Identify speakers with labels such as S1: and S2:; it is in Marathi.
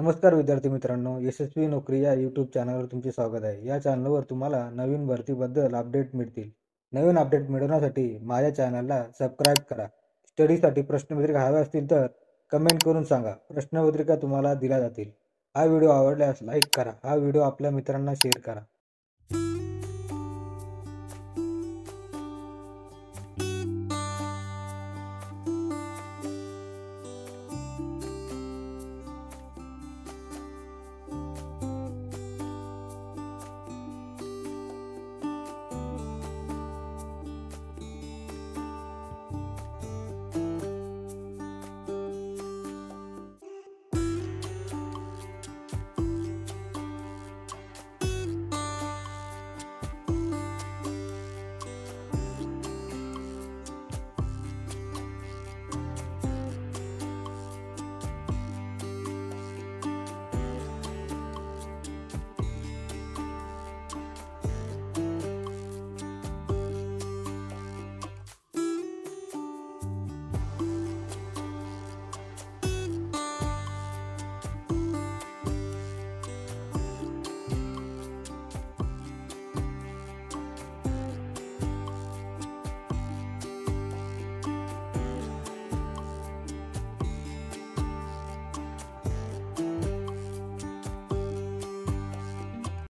S1: नमस्कार विद्यार्थी मित्रांनो, यशस्वी नोकरी या यूट्यूब चॅनलवर तुमचे स्वागत आहे. या चॅनलवर तुम्हाला नवीन भरतीबद्दल अपडेट मिळतील. नवीन अपडेट मिळवण्यासाठी माझ्या चॅनलला सबस्क्राईब करा. स्टडीसाठी प्रश्नपत्रिका हव्या असतील तर कमेंट करून सांगा. प्रश्नपत्रिका तुम्हाला दिल्या जातील. हा व्हिडिओ आवडल्यास लाईक करा. हा व्हिडिओ आपल्या मित्रांना शेअर करा.